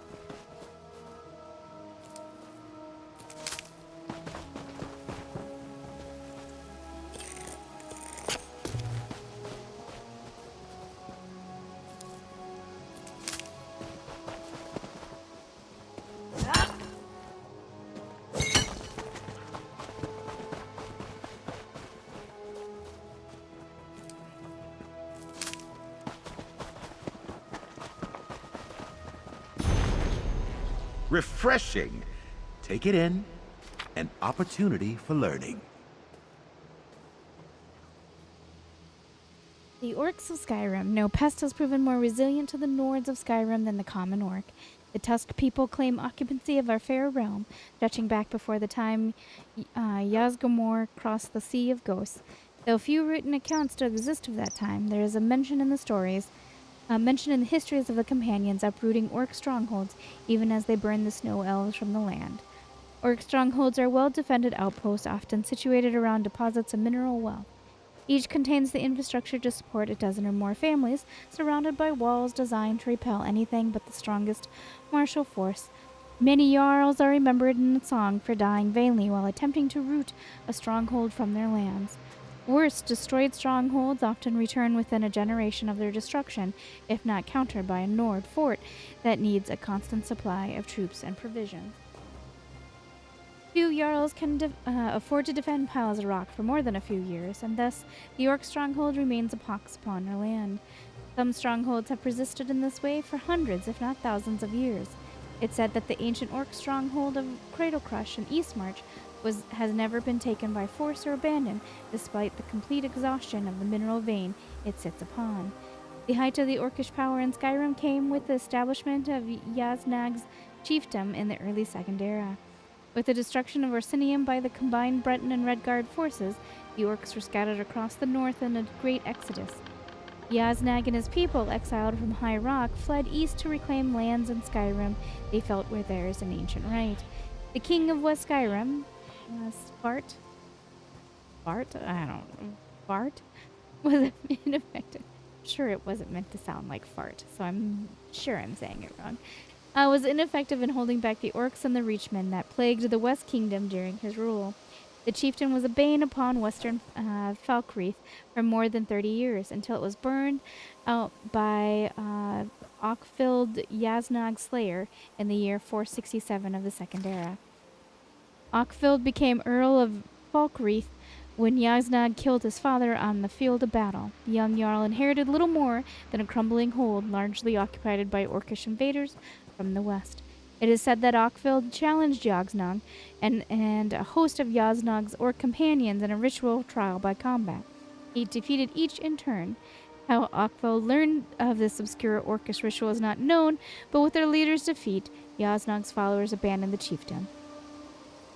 refreshing. Take it in. An opportunity for learning. The orcs of Skyrim. No pest has proven more resilient to the Nords of Skyrim than the common orc. The Tusk people claim occupancy of our fair realm, stretching back before the time Yazgamor crossed the Sea of Ghosts. Though few written accounts still exist of that time, there is a mention in the stories, mention in the histories of the companions uprooting orc strongholds, even as they burn the snow elves from the land. Orc strongholds are well-defended outposts, often situated around deposits of mineral wealth. Each contains the infrastructure to support a dozen or more families, surrounded by walls designed to repel anything but the strongest martial force. Many Jarls are remembered in the song for dying vainly while attempting to root a stronghold from their lands. Worse, destroyed strongholds often return within a generation of their destruction, if not countered by a Nord fort that needs a constant supply of troops and provisions. Few Jarls can afford to defend piles of rock for more than a few years, and thus the orc stronghold remains a pox upon their land. Some strongholds have persisted in this way for hundreds, if not thousands of years. It's said that the ancient orc stronghold of Cradlecrush in Eastmarch has never been taken by force or abandoned, despite the complete exhaustion of the mineral vein it sits upon. The height of the orcish power in Skyrim came with the establishment of Yaznag's chiefdom in the early Second Era. With the destruction of Orsinium by the combined Breton and Redguard forces, the orcs were scattered across the north in a great exodus. Yaznag and his people, exiled from High Rock, fled east to reclaim lands in Skyrim they felt were theirs in ancient right. The king of West Skyrim, Bart, was ineffective. Sure, it wasn't meant to sound like fart, so I'm sure I'm saying it wrong. Was ineffective in holding back the orcs and the reachmen that plagued the West Kingdom during his rule. The chieftain was a bane upon western Falkreath for more than 30 years, until it was burned out by Ockfild Yaznag's slayer in the year 467 of the Second Era. Ockfild became Earl of Falkreath when Yaznag killed his father on the field of battle. The young Jarl inherited little more than a crumbling hold, largely occupied by orcish invaders from the west. It is said that Ockfield challenged Yaznag and a host of Yaznag's orc companions in a ritual trial by combat. He defeated each in turn. How Ockfield learned of this obscure orcish ritual is not known, but with their leader's defeat, Yaznag's followers abandoned the chiefdom.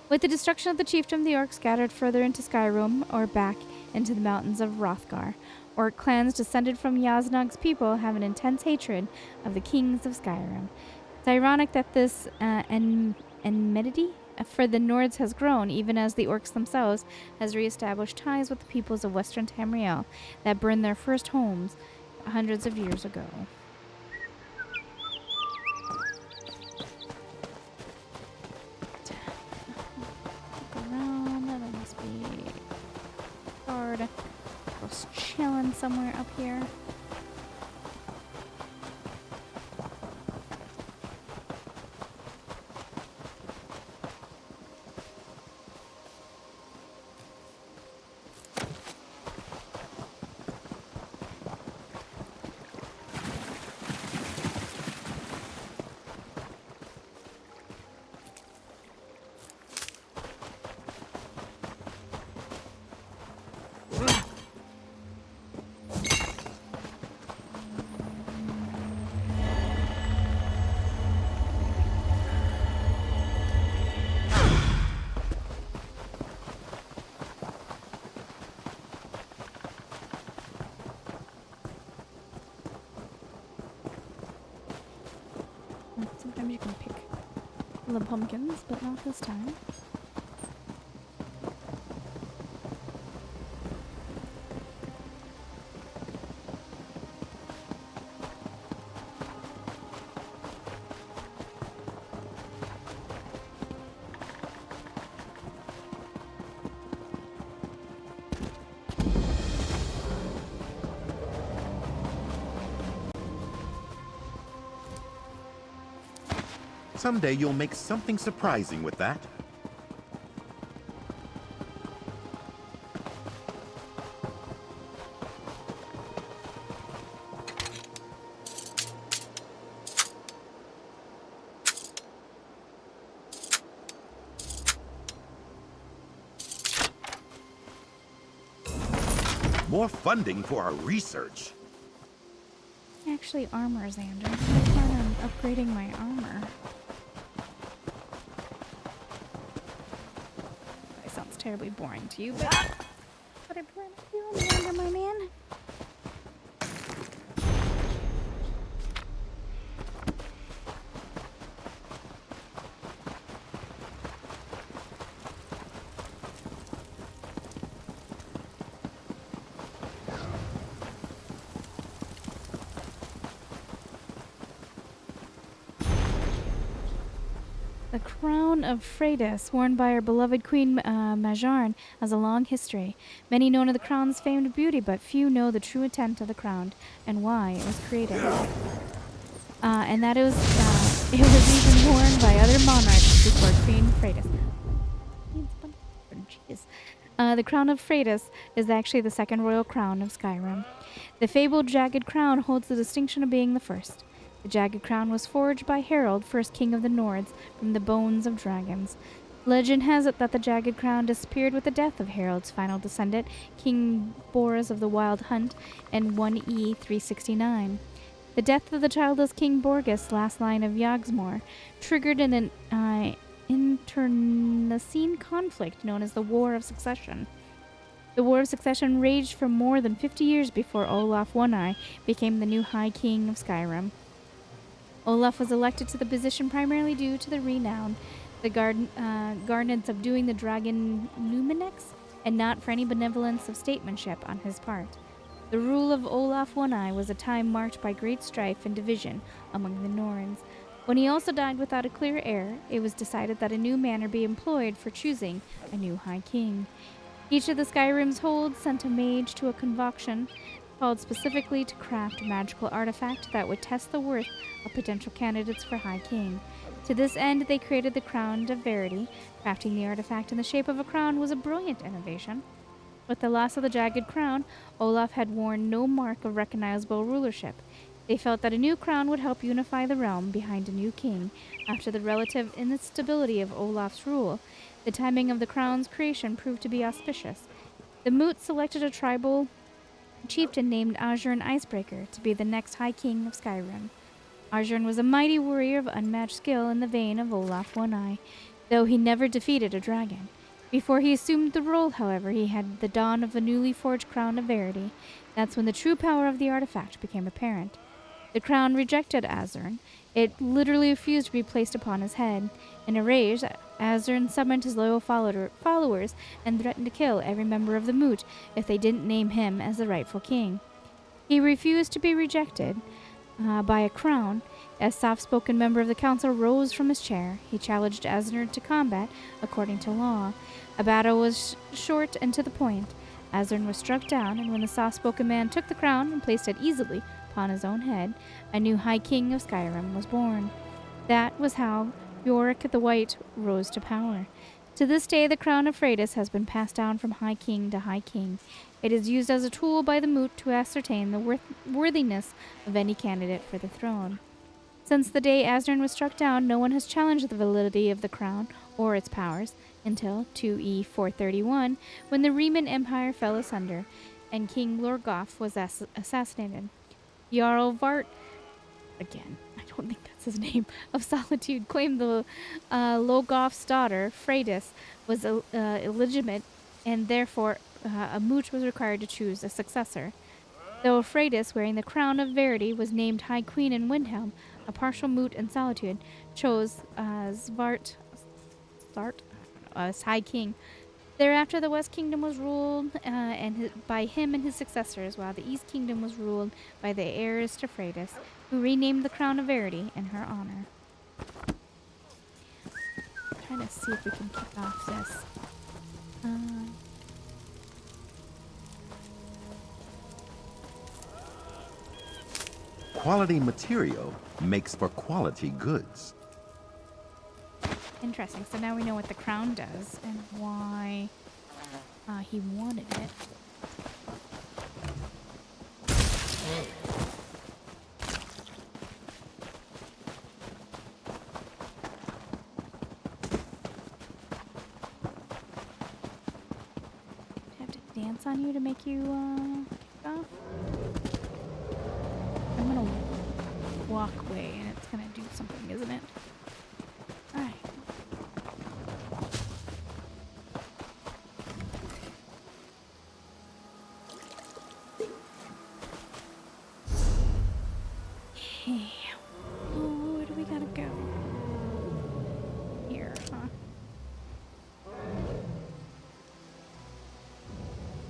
With the destruction of the chiefdom, the orcs scattered further into Skyrim or back into the mountains of Hrothgar. Orc clans descended from Yaznag's people have an intense hatred of the kings of Skyrim. It's ironic that this enmity for the Nords has grown, even as the orcs themselves has reestablished ties with the peoples of Western Tamriel that burned their first homes hundreds of years ago. That must be guard. Just chilling somewhere up here. Sometimes you can pick the pumpkins, but not this time. Someday you'll make something surprising with that. More funding for our research. Actually, armor, Xander. I plan on upgrading my armor. That sounds terribly boring to you, but what I plan on doing, Xander, my man. The crown of Freydis, worn by our beloved Queen Majarn, has a long history. Many know of the crown's famed beauty, but few know the true intent of the crown and why it was created. And that it was even worn by other monarchs before Queen Freydis. The crown of Freydis is actually the second royal crown of Skyrim. The fabled jagged crown holds the distinction of being the first. The jagged crown was forged by Harold, first king of the Nords, from the bones of dragons. Legend has it that the jagged crown disappeared with the death of Harold's final descendant, King Boris of the Wild Hunt, in 1E 369. The death of the childless King Borgus, last line of Yogsmore, triggered an internecine conflict known as the War of Succession. The War of Succession raged for more than 50 years before Olaf One-Eye became the new High King of Skyrim. Olaf was elected to the position primarily due to the renown, the garnets of doing the dragon Numenix, and not for any benevolence of statesmanship on his part. The rule of Olaf One-Eye was a time marked by great strife and division among the Norns. When he also died without a clear heir, it was decided that a new manner be employed for choosing a new High King. Each of the Skyrim's holds sent a mage to a convocation called specifically to craft a magical artifact that would test the worth of potential candidates for High King. To this end, they created the Crown of Verity. Crafting the artifact in the shape of a crown was a brilliant innovation. With the loss of the jagged crown, Olaf had worn no mark of recognizable rulership. They felt that a new crown would help unify the realm behind a new king. After the relative instability of Olaf's rule, the timing of the crown's creation proved to be auspicious. The Moot selected a tribal chieftain named Azurn Icebreaker to be the next High King of Skyrim. Azurn was a mighty warrior of unmatched skill in the vein of Olaf One-Eye, though he never defeated a dragon. Before he assumed the role, however, he had the dawn of a newly forged Crown of Verity. That's when the true power of the artifact became apparent. The crown rejected Azurn. It literally refused to be placed upon his head. In a rage, Azurn summoned his loyal followers and threatened to kill every member of the Moot if they didn't name him as the rightful king. He refused to be rejected by a crown. A soft-spoken member of the council rose from his chair. He challenged Azurn to combat according to law. A battle was short and to the point. Azurn was struck down, and when the soft-spoken man took the crown and placed it easily upon his own head, a new High King of Skyrim was born. That was how Urich the White rose to power. To this day, the crown of Freydis has been passed down from High King to High King. It is used as a tool by the Moot to ascertain the worthiness of any candidate for the throne. Since the day Azurn was struck down, no one has challenged the validity of the crown or its powers until 2E 431, when the Riemann Empire fell asunder and King Lorgoth was assassinated. Jarl Vart, again, I don't think that's his name, of Solitude, claimed the Logoth's daughter, Freydis, was illegitimate, and therefore a Moot was required to choose a successor. Though Freydis, wearing the Crown of Verity, was named High Queen in Windhelm, a partial Moot in Solitude chose Svart as High King. Thereafter, the West Kingdom was ruled by him and his successors, while the East Kingdom was ruled by the heirs to Freydis, who renamed the Crown of Verity in her honor. I'm trying to see if we can kick off this. Quality material makes for quality goods. Interesting. So now we know what the crown does and why he wanted it. I have to dance dots on you to make you kick off? I'm gonna walk away and it's gonna do something, isn't it? Alright. Okay. Oh, where do we gotta go? Here, huh?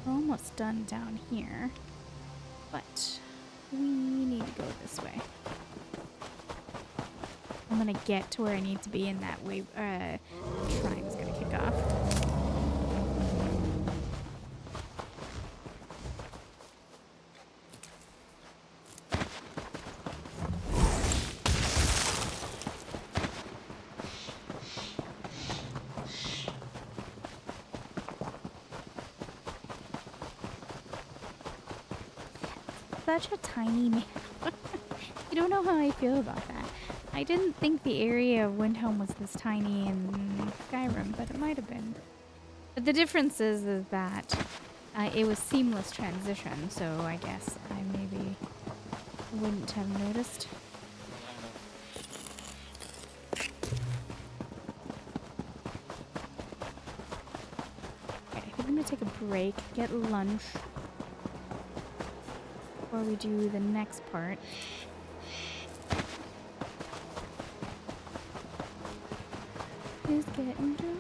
We're almost done down here, but we need to go this way. I'm gonna get to where I need to be in that way. Shrine's gonna kick off. Such a tiny map. You don't know how I feel about that. I didn't think the area of Windhelm was this tiny in Skyrim, but it might have been. But the difference is that it was seamless transition, so I guess I maybe wouldn't have noticed. Okay, I think I'm gonna take a break, get lunch, before we do the next part. It's getting dark.